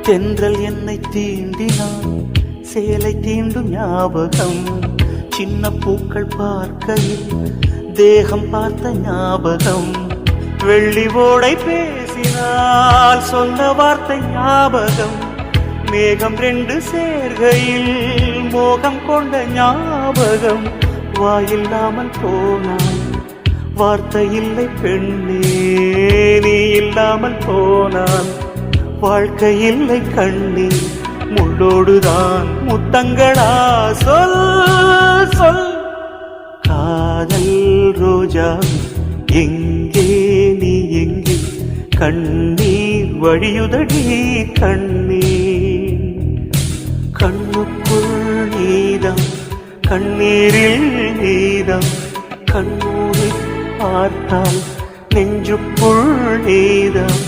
தென்றல் என்னை தீண்டினான், சேலை தீண்டும் ஞாபகம். சின்ன பூக்கள் பார்க்கையில் தேகம் பார்த்த ஞாபகம். வெள்ளி ஓடை பேசினால் சொன்ன வார்த்தை ஞாபகம். மேகம் ரெண்டு சேர்கையில் மோகம் கொண்ட ஞாபகம். வாயில்லாமல் போனாய், வார்த்தை இல்லை பெண்ணே, நீ இல்லாமல் போனான் வாழ்க்கை இல்லை கண்ணே. முள்ளோடுதான் முத்தங்களா, சொல் சொல். காதல் ரோஜா எங்கே, நீ எங்கே? கண்ணீர் வழியுதடி கண்ணீர். கண்ணுக்குள் நீதம், கண்ணீரில் நீதம். கண்ணூரை பார்த்தால் நெஞ்சுக்குள் நீதம்.